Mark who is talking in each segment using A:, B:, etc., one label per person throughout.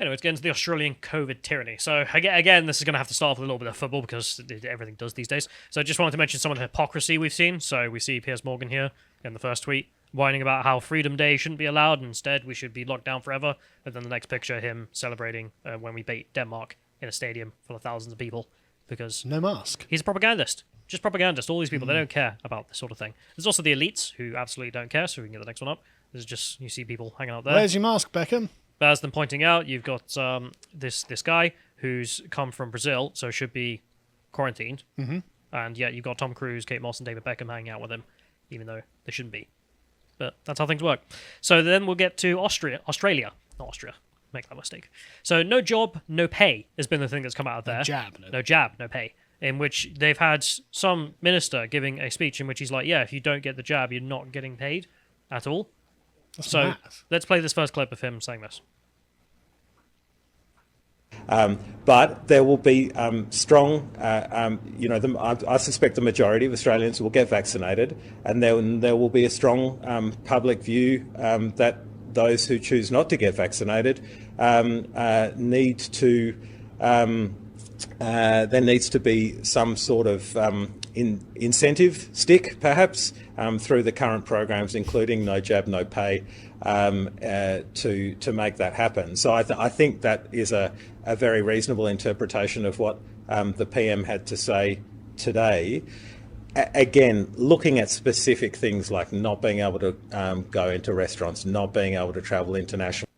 A: Anyway, let's get into the Australian COVID tyranny. So, again, this is going to have to start off with a little bit of football because everything does these days. So, I just wanted to mention some of the hypocrisy we've seen. So, we see Piers Morgan here in the first tweet, whining about how Freedom Day shouldn't be allowed. Instead, we should be locked down forever. And then the next picture, him celebrating when we beat Denmark in a stadium full of thousands of people because...
B: No mask.
A: He's a propagandist. Just propagandist. All these people, they don't care about this sort of thing. There's also the elites who absolutely don't care, so we can get the next one up. There's just, you see people hanging out there.
B: Where's your mask, Beckham?
A: But as them pointing out, you've got this guy who's come from Brazil, so should be quarantined.
B: Mm-hmm.
A: And yet you've got Tom Cruise, Kate Moss, and David Beckham hanging out with him, even though they shouldn't be. But that's how things work. So then we'll get to Australia. Not Austria. Make that mistake. So no job, no pay has been the thing that's come out of there. No jab, no pay. In which they've had some minister giving a speech in which he's like, yeah, if you don't get the jab, you're not getting paid at all.
B: That's
A: so
B: mad. Let's
A: play this first clip of him saying this.
C: But there will be strong, I suspect the majority of Australians will get vaccinated, and then there will be a strong public view that those who choose not to get vaccinated need to, there needs to be some sort of incentive stick, perhaps, through the current programs, including No Jab, No Pay, to make that happen. So I think that is a very reasonable interpretation of what the PM had to say today. Again, looking at specific things like not being able to go into restaurants, not being able to travel internationally.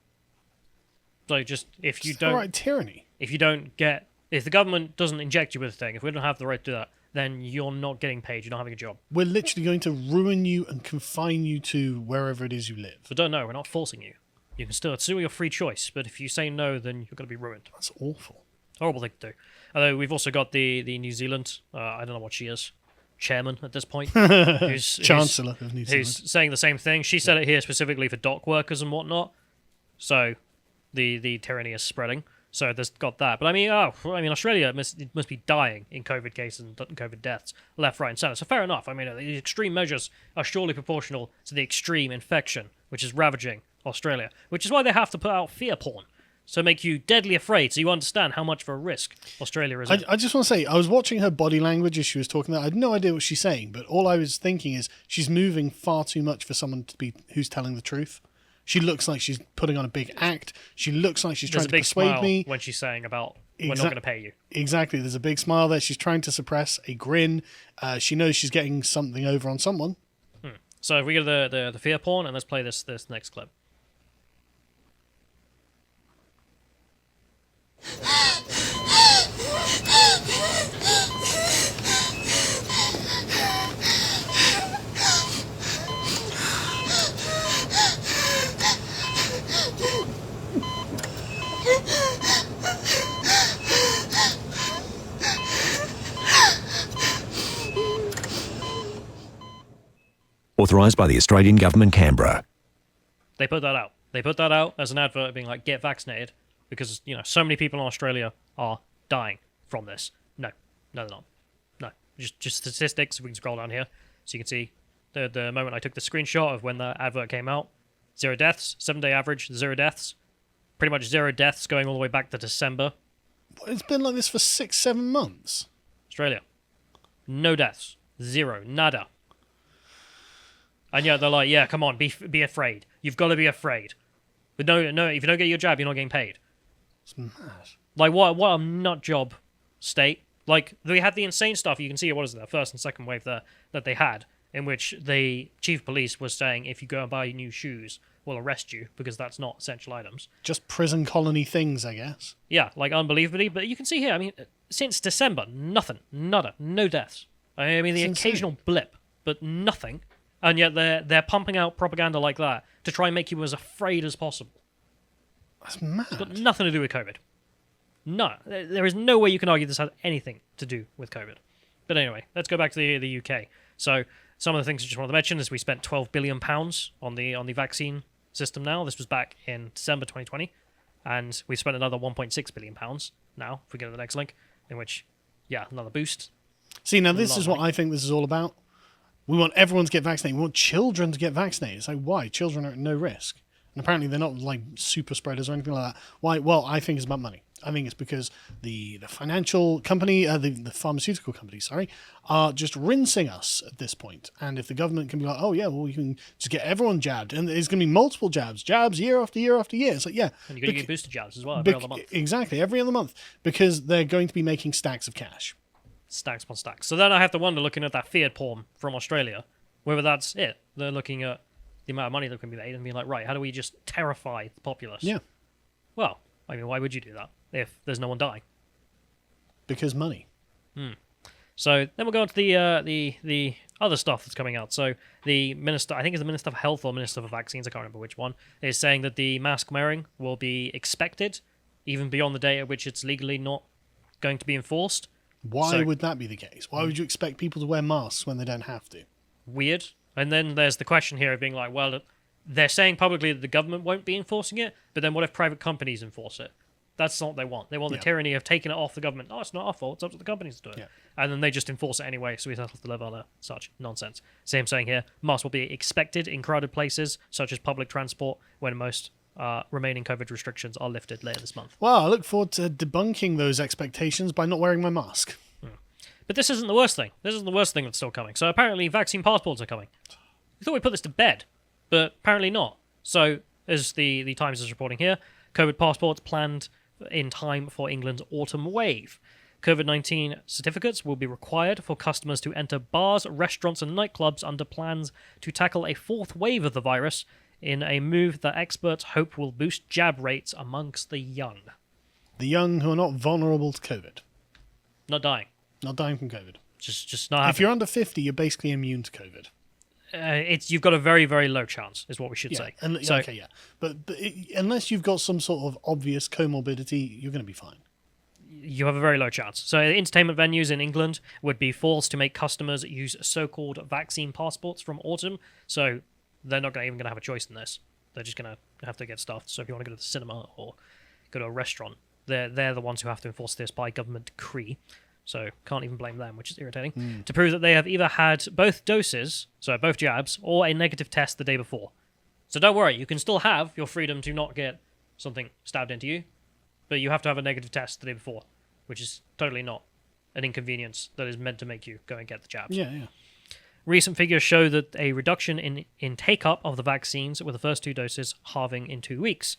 A: So just if you
B: It's
A: don't,
B: right tyranny.
A: if the government doesn't inject you with a thing, if we don't have the right to do that, then you're not getting paid. You're not having a job.
B: We're literally going to ruin you and confine you to wherever it is you live.
A: So don't know. We're not forcing you. You can still, it's still your free choice. But if you say no, then you're going to be ruined.
B: That's awful.
A: Horrible thing to do. Although we've also got the New Zealand. I don't know what she is. Chairman at this point.
B: Chancellor of New Zealand.
A: Who's saying the same thing. She said it here specifically for dock workers and whatnot. So the tyranny is spreading. So there's got that. But I mean, Australia must be dying in COVID cases and COVID deaths left, right, and centre. So fair enough. I mean, the extreme measures are surely proportional to the extreme infection, which is ravaging Australia. Which is why they have to put out fear porn. So make you deadly afraid, so you understand how much of a risk Australia is in.
B: I just want to say, I was watching her body language as she was talking. I had no idea what she's saying, but all I was thinking is she's moving far too much for someone to be who's telling the truth. She looks like she's putting on a big act. She looks like she's trying to persuade me.
A: When she's saying about, we're not going to pay you.
B: Exactly. There's a big smile there. She's trying to suppress a grin. She knows she's getting something over on someone.
A: So if we go to the fear porn, and let's play this next clip.
D: Authorised by the Australian Government, Canberra.
A: They put that out. They put that out as an advert being like, get vaccinated, because, so many people in Australia are dying from this. No, they're not. No. Just statistics, we can scroll down here, so you can see the moment I took the screenshot of when the advert came out. 0 deaths, 7-day average, 0 deaths. Pretty much 0 deaths going all the way back to December.
B: It's been like this for 6-7 months.
A: Australia. No deaths. 0. Nada. And yet they're like, yeah, come on, be afraid. You've got to be afraid. But no, if you don't get your jab, you're not getting paid.
B: It's mad.
A: Like, what a nut job state. Like, they had the insane stuff. You can see, what is it, the first and second wave there that they had, in which the chief of police was saying, if you go and buy new shoes, we'll arrest you, because that's not essential items.
B: Just prison colony things, I guess.
A: Yeah, like, unbelievably. But you can see here, I mean, since December, nothing. Nada. No deaths. I mean, the occasional blip, but nothing. And yet they're pumping out propaganda like that to try and make you as afraid as possible.
B: That's mad.
A: It's got nothing to do with COVID. No, there is no way you can argue this has anything to do with COVID. But anyway, let's go back to the UK. So some of the things I just wanted to mention is we spent £12 billion on the vaccine system now. This was back in December 2020. And we've spent another £1.6 billion now, if we go to the next link, in which, another boost.
B: See, now this is what I think this is all about. We want everyone to get vaccinated. We want children to get vaccinated. It's like, why? Children are at no risk. And apparently they're not like super spreaders or anything like that. Why? Well, I think it's about money. I think it's because the financial company, the pharmaceutical company, sorry, are just rinsing us at this point. And if the government can be like, oh yeah, well, you can just get everyone jabbed, and there's going to be multiple jabs year after year after year. It's like, yeah.
A: And you're going to get booster jabs as well every other month.
B: Exactly, every other month. Because they're going to be making stacks of cash.
A: Stacks upon stacks. So then I have to wonder, looking at that fiat porn from Australia, whether that's it. They're looking at the amount of money that can be made and being like, right, how do we just terrify the populace?
B: Yeah.
A: Well, I mean, why would you do that if there's no one dying?
B: Because money.
A: So then we'll go on to the other stuff that's coming out. So the minister, I think it's the Minister for Health or Minister for Vaccines, I can't remember which one, is saying that the mask wearing will be expected even beyond the day at which it's legally not going to be enforced.
B: Why would that be the case? Why would you expect people to wear masks when they don't have to?
A: Weird. And then there's the question here of being like, well, they're saying publicly that the government won't be enforcing it, but then what if private companies enforce it? That's not what they want. They want the tyranny of taking it off the government. Oh, it's not our fault. It's up to the companies to do it. Yeah. And then they just enforce it anyway, so we don't have to live under such nonsense. Same saying here. Masks will be expected in crowded places, such as public transport, when most remaining COVID restrictions are lifted later this month.
B: Well, I look forward to debunking those expectations by not wearing my mask.
A: But this isn't the worst thing. This isn't the worst thing that's still coming. So apparently vaccine passports are coming. We thought we put this to bed, but apparently not. So, as the Times is reporting here, COVID passports planned in time for England's autumn wave. COVID-19 certificates will be required for customers to enter bars, restaurants and nightclubs under plans to tackle a fourth wave of the virus in a move that experts hope will boost jab rates amongst the young.
B: The young who are not vulnerable to COVID.
A: Not dying.
B: Not dying from COVID.
A: Just not happening.
B: If you're under 50, you're basically immune to COVID.
A: You've got a very, very low chance, is what we should say.
B: Okay, yeah. But unless you've got some sort of obvious comorbidity, you're going to be fine.
A: You have a very low chance. So entertainment venues in England would be forced to make customers use so-called vaccine passports from autumn. So they're not even going to have a choice in this. They're just going to have to get stuffed. So if you want to go to the cinema or go to a restaurant, they're the ones who have to enforce this by government decree. So can't even blame them, which is irritating, to prove that they have either had both doses, so both jabs, or a negative test the day before. So don't worry, you can still have your freedom to not get something stabbed into you, but you have to have a negative test the day before, which is totally not an inconvenience that is meant to make you go and get the jabs.
B: Yeah, yeah.
A: Recent figures show that a reduction in take-up of the vaccines with the first two doses halving in 2 weeks.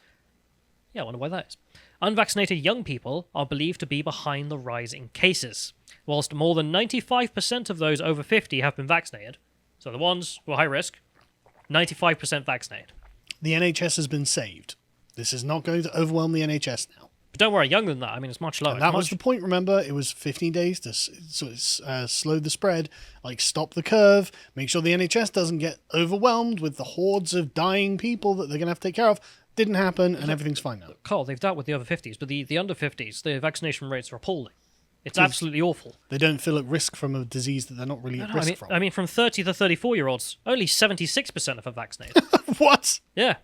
A: Yeah, I wonder why that is. Unvaccinated young people are believed to be behind the rise in cases, whilst more than 95% of those over 50 have been vaccinated. So the ones who are high risk, 95% vaccinated.
B: The NHS has been saved. This is not going to overwhelm the NHS now.
A: But don't worry, younger than that. I mean, it's much lower.
B: And that was the point, remember? It was 15 days to slow the spread, like stop the curve, make sure the NHS doesn't get overwhelmed with the hordes of dying people that they're going to have to take care of. Didn't happen, and everything's fine now.
A: Carl, they've dealt with the over 50s, but the under 50s, the vaccination rates are appalling. It's absolutely awful.
B: They don't feel at risk from a disease that they're not really at risk from.
A: I mean, from 30 to 34-year-olds, only 76% are vaccinated.
B: What?
A: Yeah.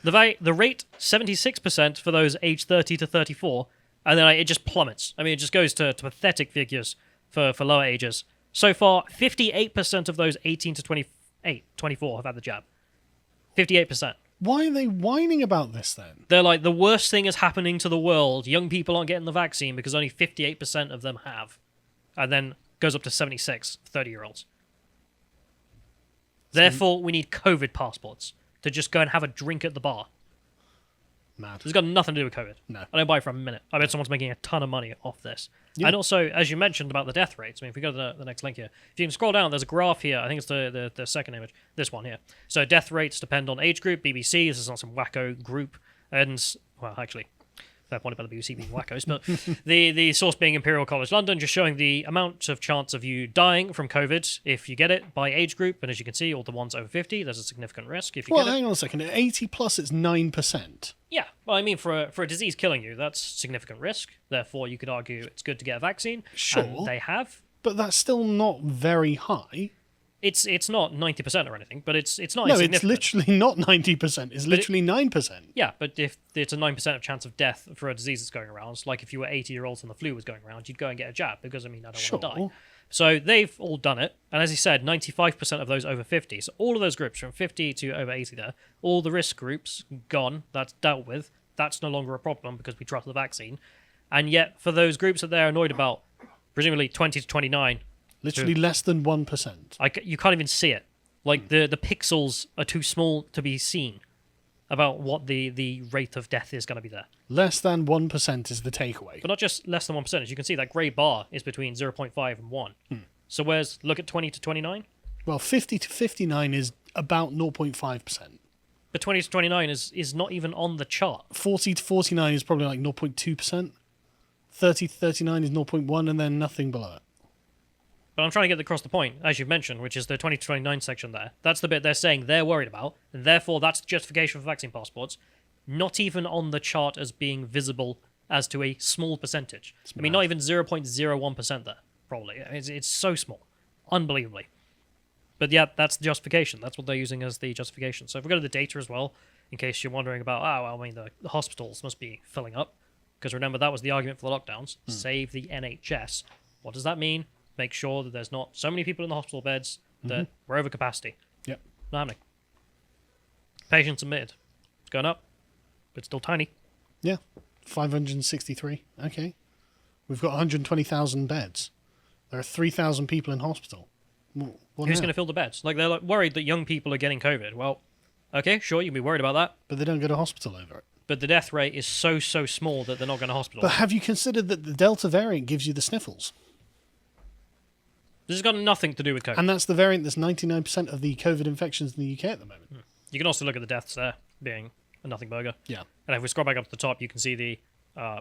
A: The rate, 76% for those aged 30 to 34, and then it just plummets. I mean, it just goes to pathetic figures for lower ages. So far, 58% of those 18 to 24 have had the jab. 58%.
B: Why are they whining about this then?
A: They're like, the worst thing is happening to the world. Young people aren't getting the vaccine because only 58% of them have. And then goes up to 76, 30-year-olds. Therefore, we need COVID passports to just go and have a drink at the bar.
B: Mad.
A: It's got nothing to do with COVID.
B: No.
A: I don't buy it for a minute. I bet someone's making a ton of money off this. Yeah. And also, as you mentioned about the death rates, I mean, if we go to the next link here, if you can scroll down, there's a graph here. I think it's the second image. This one here. So death rates depend on age group. BBC, this is not some wacko group. And, well, actually, fair point about the BBC being wackos, but the source being Imperial College London, just showing the amount of chance of you dying from COVID if you get it by age group. And as you can see, all the ones over 50, there's a significant risk if you get it.
B: Well, hang on a second. At 80 plus, it's 9%.
A: Yeah, well, I mean, for a disease killing you, that's significant risk. Therefore, you could argue it's good to get a vaccine.
B: Sure.
A: And they have.
B: But that's still not very high.
A: It's not 90% or anything, but it's not
B: No,
A: insignificant.
B: it's literally not 90%. It's literally 9%.
A: Yeah, but if it's a 9% of chance of death for a disease that's going around, like if you were 80-year-olds and the flu was going around, you'd go and get a jab because, I mean, I don't want to die. So they've all done it, and as he said, 95% of those over 50. So all of those groups from 50 to over 80 there, all the risk groups gone, that's dealt with. That's no longer a problem because we trust the vaccine. And yet, for those groups that they're annoyed about, presumably 20 to 29...
B: Literally less than 1%.
A: You can't even see it. Like, the pixels are too small to be seen about what the rate of death is going to be there.
B: Less than 1% is the takeaway.
A: But not just less than 1%. As you can see, that grey bar is between 0.5 and 1. So look at 20 to 29?
B: Well, 50 to 59 is about 0.5%.
A: But 20 to 29 is not even on the chart.
B: 40 to 49 is probably like 0.2%. 30 to 39 is 0.1, and then nothing below it.
A: But I'm trying to get across the point, as you've mentioned, which is the 20 to 29 section there. That's the bit they're saying they're worried about, and therefore that's the justification for vaccine passports. Not even on the chart as being visible as to a small percentage. I mean, not even 0.01% there, probably. It's so small. Unbelievably. But yeah, that's the justification. That's what they're using as the justification. So if we go to the data as well, in case you're wondering about, the hospitals must be filling up. Because remember, that was the argument for the lockdowns. Save the NHS. What does that mean? Make sure that there's not so many people in the hospital beds that we're over capacity.
B: Yep.
A: Not happening. Patients admitted. It's going up, but it's still tiny.
B: Yeah. 563. Okay. We've got 120,000 beds. There are 3,000 people in hospital.
A: Who's going to fill the beds? Like, they're worried that young people are getting COVID. Well, okay, sure, you can be worried about that.
B: But they don't go to hospital over it.
A: But the death rate is so small that they're not going to hospital.
B: But have you considered that the Delta variant gives you the sniffles?
A: This has got nothing to do with COVID.
B: And that's the variant that's 99% of the COVID infections in the UK at the moment.
A: You can also look at the deaths there being a nothing burger.
B: Yeah.
A: And if we scroll back up to the top, you can see the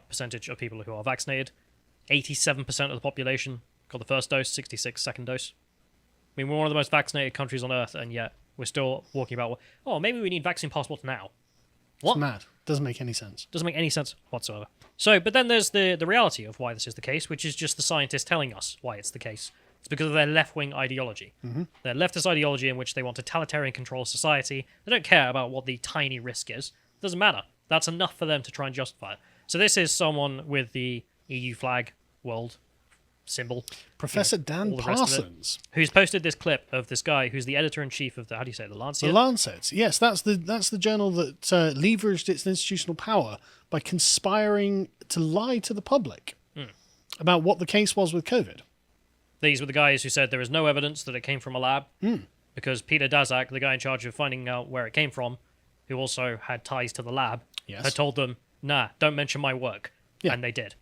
A: percentage of people who are vaccinated. 87% of the population got the first dose, 66% second dose. I mean, we're one of the most vaccinated countries on Earth, and yet we're still walking about, maybe we need vaccine passports now. What?
B: It's mad. Doesn't make any sense.
A: Doesn't make any sense whatsoever. So, but then there's the reality of why this is the case, which is just the scientists telling us why it's the case. It's because of their left-wing ideology. Their leftist ideology in which they want totalitarian control of society. They don't care about what the tiny risk is. It doesn't matter. That's enough for them to try and justify it. So this is someone with the EU flag, world symbol.
B: Professor Dan Parsons.
A: Who's posted this clip of this guy who's the editor-in-chief of the Lancet?
B: The Lancet. Yes, that's the journal that leveraged its institutional power by conspiring to lie to the public about what the case was with COVID.
A: These were the guys who said there is no evidence that it came from a lab because Peter Daszak, the guy in charge of finding out where it came from, who also had ties to the lab, had told them, nah, don't mention my work. Yeah. And they did.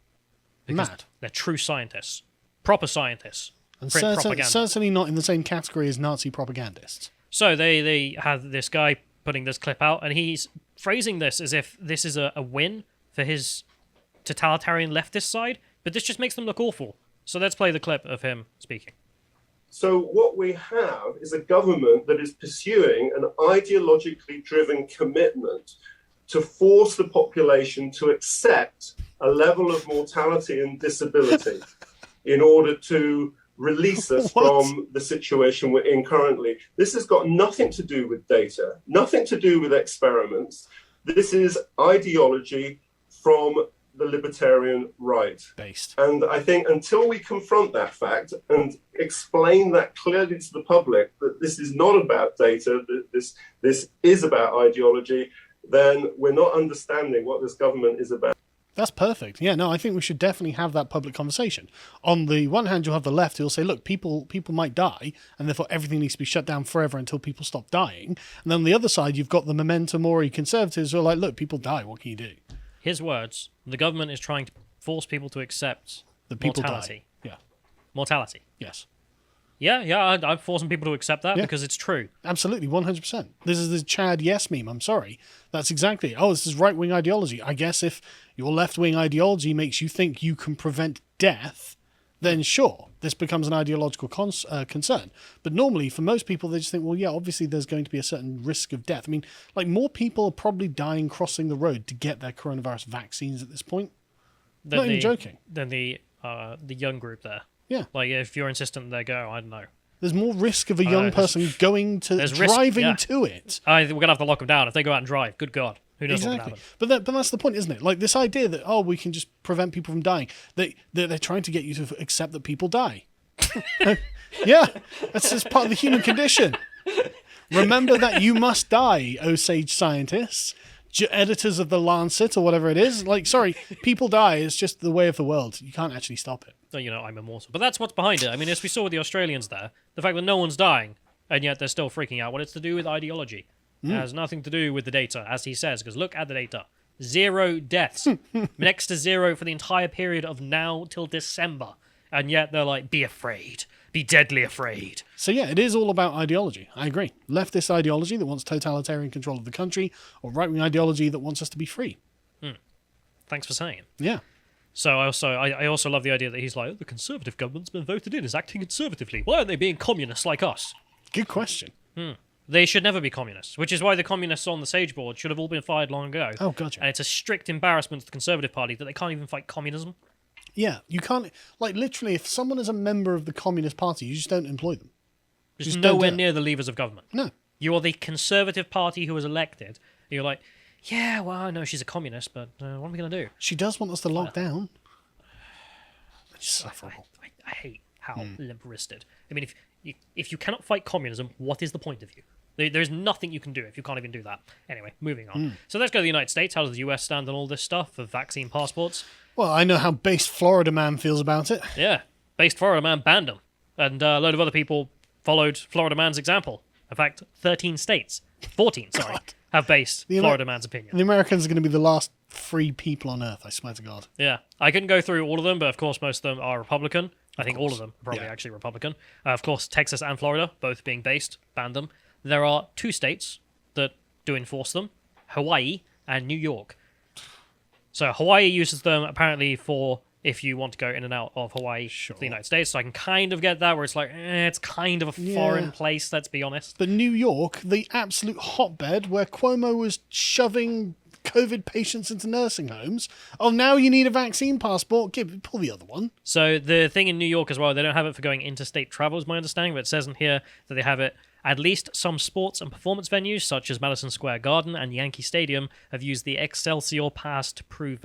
A: Because they're true scientists. Proper scientists.
B: And certainly not in the same category as Nazi propagandists.
A: So they have this guy putting this clip out, and he's phrasing this as if this is a win for his totalitarian leftist side, but this just makes them look awful. So let's play the clip of him speaking.
E: So what we have is a government that is pursuing an ideologically driven commitment to force the population to accept a level of mortality and disability in order to release us from the situation we're in currently. This has got nothing to do with data, nothing to do with experiments. This is ideology from the libertarian right.
B: Based.
E: And I think until we confront that fact and explain that clearly to the public that this is not about data, that this is about ideology, then we're not understanding what this government is about.
B: That's perfect. Yeah, no, I think we should definitely have that public conversation. On the one hand, you'll have the left who'll say, look, people might die, and therefore everything needs to be shut down forever until people stop dying. And then on the other side, you've got the memento mori conservatives who are like, look, people die, what can you do?
A: His words, the government is trying to force people to accept mortality.
B: Yeah.
A: Mortality.
B: Yes.
A: Yeah, I'm forcing people to accept that because it's true.
B: Absolutely, 100%. This is the Chad yes meme, I'm sorry. That's exactly it. Oh, this is right-wing ideology. I guess if your left-wing ideology makes you think you can prevent death, then sure, this becomes an ideological concern. But normally, for most people, they just think, well, yeah, obviously there's going to be a certain risk of death. I mean, like, more people are probably dying crossing the road to get their coronavirus vaccines at this point. Not even joking.
A: Than the young group there.
B: Yeah.
A: Like, if you're insistent they go, I don't know.
B: There's more risk of a young person driving to it.
A: We're going to have to lock them down. If they go out and drive, good God. Who knows what will happen?
B: But that's the point, isn't it? Like, this idea that, we can just prevent people from dying. They're trying to get you to accept that people die. Yeah, that's just part of the human condition. Remember that you must die, O sage scientists, editors of the Lancet or whatever it is. Like, sorry, people die. It's just the way of the world. You can't actually stop it.
A: So, I'm immortal. But that's what's behind it. I mean, as we saw with the Australians there, the fact that no one's dying, and yet they're still freaking out. Well, it's to do with ideology. It has nothing to do with the data, as he says, because look at the data. 0 deaths. Next to 0 for the entire period of now till December. And yet they're like, be afraid. Be deadly afraid.
B: So yeah, it is all about ideology. I agree. Leftist ideology that wants totalitarian control of the country, or right-wing ideology that wants us to be free.
A: Thanks for saying it.
B: Yeah.
A: So I also love the idea that he's like, the Conservative government's been voted in, is acting conservatively. Why aren't they being communists like us?
B: Good question.
A: They should never be communists, which is why the communists on the Sage Board should have all been fired long ago.
B: Oh, gotcha.
A: And it's a strict embarrassment to the Conservative Party that they can't even fight communism.
B: Yeah, you can't, like, literally, if someone is a member of the Communist Party, you just don't employ them.
A: Just nowhere near the levers of government.
B: No.
A: You are the Conservative Party who was elected. You're like, yeah, well, I know she's a communist, but what are we going to do?
B: She does want us to lock down. It's insufferable.
A: I hate how limp-wristed. I mean, if you cannot fight communism, what is the point of you? There's nothing you can do if you can't even do that. Anyway, moving on. So let's go to the United States. How does the US stand on all this stuff of vaccine passports?
B: Well, I know how based Florida man feels about it.
A: Yeah, based Florida man banned them. And a load of other people followed Florida man's example. In fact, 14 states, have based Florida man's opinion.
B: The Americans are going to be the last free people on Earth, I swear to God.
A: Yeah, I couldn't go through all of them, but of course most of them are Republican. I think all of them are probably actually Republican. Of course, Texas and Florida, both being based, banned them. There are 2 states that do enforce them, Hawaii and New York. So Hawaii uses them apparently for if you want to go in and out of Hawaii to the United States. So I can kind of get that, where it's like, it's kind of a foreign place, let's be honest.
B: But New York, the absolute hotbed where Cuomo was shoving COVID patients into nursing homes. Oh, now you need a vaccine passport. Pull the other one.
A: So the thing in New York as well, they don't have it for going interstate travel, is my understanding, but it says in here that they have it. At least some sports and performance venues, such as Madison Square Garden and Yankee Stadium, have used the Excelsior Pass to prove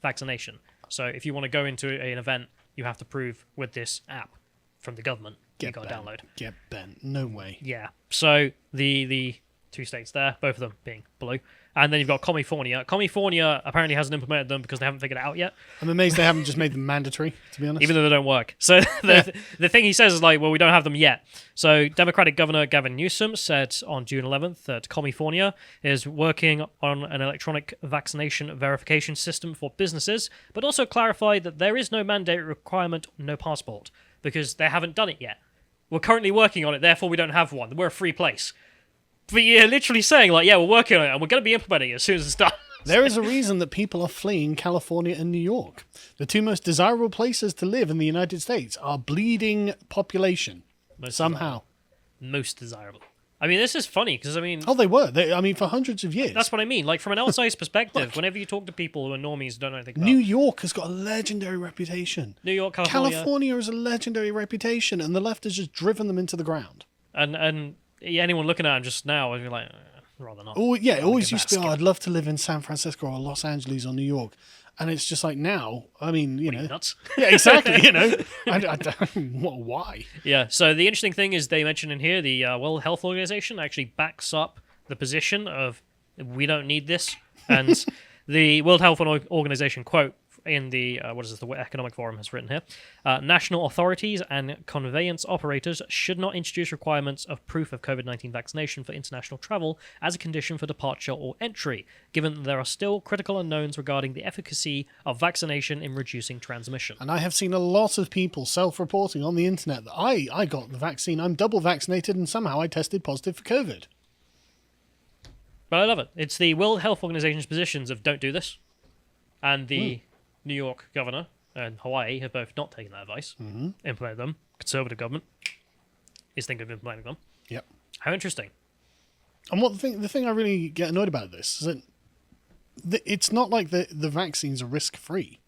A: vaccination. So if you want to go into an event, you have to prove with this app from the government. You got to download.
B: Get bent. No way.
A: Yeah. So the 2 states there, both of them being blue. And then you've got California. California apparently hasn't implemented them because they haven't figured it out yet.
B: I'm amazed they haven't just made them mandatory, to be honest.
A: Even though they don't work. So the thing he says is like, well, we don't have them yet. So Democratic Governor Gavin Newsom said on June 11th that California is working on an electronic vaccination verification system for businesses, but also clarified that there is no mandate requirement, no passport, because they haven't done it yet. We're currently working on it, therefore we don't have one. We're a free place. But you're literally saying, like, yeah, we're working on it, and we're going to be implementing it as soon as it's done.
B: There is a reason that people are fleeing California and New York. The 2 most desirable places to live in the United States are bleeding population. Somehow.
A: Most desirable. I mean, this is funny, because, I mean...
B: Oh, they were. For hundreds of years.
A: That's what I mean. Like, from an outsider's perspective, whenever you talk to people who are normies who don't know anything about...
B: New York has got a legendary reputation.
A: New York, California...
B: California has a legendary reputation, and the left has just driven them into the ground.
A: And anyone looking at him just now would be like, rather not.
B: Oh, yeah, it always used to be, I'd love to live in San Francisco or Los Angeles or New York. And it's just like now, I mean, you know.
A: Nuts?
B: Yeah, exactly, you know. I don't, why?
A: Yeah, so the interesting thing is they mentioned in here the World Health Organization actually backs up the position of we don't need this. And the World Health Organization, quote, in the, the Economic Forum has written here, national authorities and conveyance operators should not introduce requirements of proof of COVID-19 vaccination for international travel as a condition for departure or entry, given that there are still critical unknowns regarding the efficacy of vaccination in reducing transmission.
B: And I have seen a lot of people self-reporting on the internet that I got the vaccine, I'm double vaccinated, and somehow I tested positive for COVID.
A: But I love it. It's the World Health Organization's positions of don't do this, and the New York governor and Hawaii have both not taken that advice, implemented them. Conservative government is thinking of implementing them.
B: Yep.
A: How interesting.
B: And the thing I really get annoyed about this is that it's not like the vaccines are risk-free.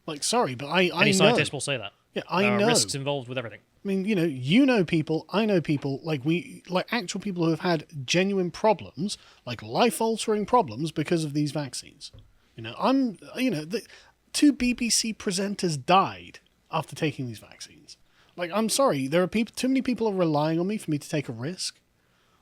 B: Like, sorry, but I
A: Any
B: know.
A: scientist will say that.
B: Yeah, I
A: there
B: know.
A: are risks involved with everything.
B: I mean, you know people, I know people, like actual people who have had genuine problems, like life-altering problems because of these vaccines. The 2 BBC presenters died after taking these vaccines. Like, I'm sorry, there are too many people are relying on me for me to take a risk.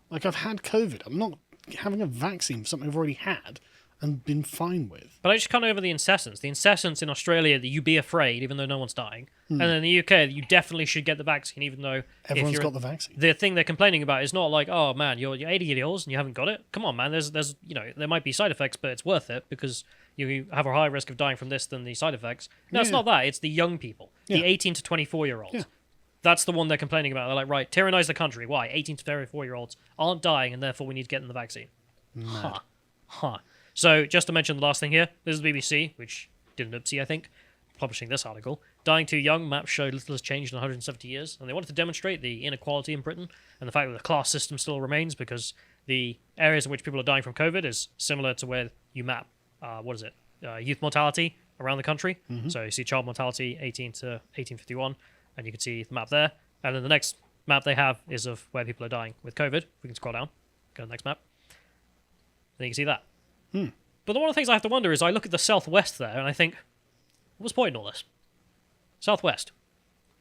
B: Like, I've had COVID. I'm not having a vaccine for something I've already had and been fine with.
A: But I just can't over the incessants. The incessants in Australia that you be afraid, even though no one's dying. And in the UK, you definitely should get the vaccine, even though...
B: Everyone's got the vaccine.
A: The thing they're complaining about is not like, oh, man, you're 80 years old and you haven't got it. Come on, man. There's there might be side effects, but it's worth it because you have a higher risk of dying from this than the side effects. No, it's not that. It's the young people. The 18 to 24-year-olds. Yeah. That's the one they're complaining about. They're like, right, tyrannize the country. Why? 18 to 34-year-olds aren't dying, and therefore we need to get them the vaccine. Huh. So, just to mention the last thing here, this is the BBC, which did an oopsie, I think, publishing this article. Dying too young, maps showed little has changed in 170 years, and they wanted to demonstrate the inequality in Britain and the fact that the class system still remains because the areas in which people are dying from COVID is similar to where you map, youth mortality around the country. So you see child mortality 18 to 1851, and you can see the map there. And then the next map they have is of where people are dying with COVID. We can scroll down, go to the next map. Then you can see that. But one of the things I have to wonder is I look at the southwest there and I think, what's the point in all this? Southwest.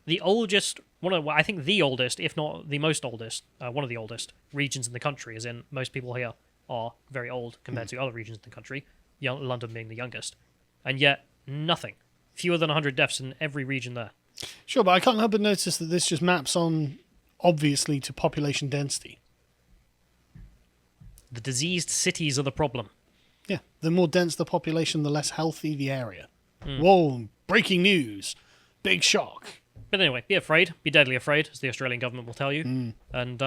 A: The oldest, I think the oldest, if not the most oldest, one of the oldest regions in the country, as in most people here are very old compared to other regions in the country, London being the youngest. And yet, nothing. Fewer than 100 deaths in every region there.
B: Sure, but I can't help but notice that this just maps on, obviously, to population density.
A: The diseased cities are the problem.
B: Yeah, the more dense the population, the less healthy the area. Whoa, breaking news. Big shock.
A: But anyway, be afraid. Be deadly afraid, as the Australian government will tell you. And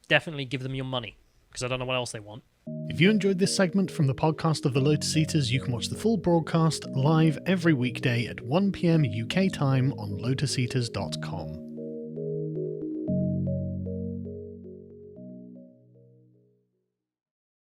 A: definitely give them your money, because I don't know what else they want.
B: If you enjoyed this segment from the podcast of the Lotus Eaters, you can watch the full broadcast live every weekday at 1 p.m. UK time on lotuseaters.com.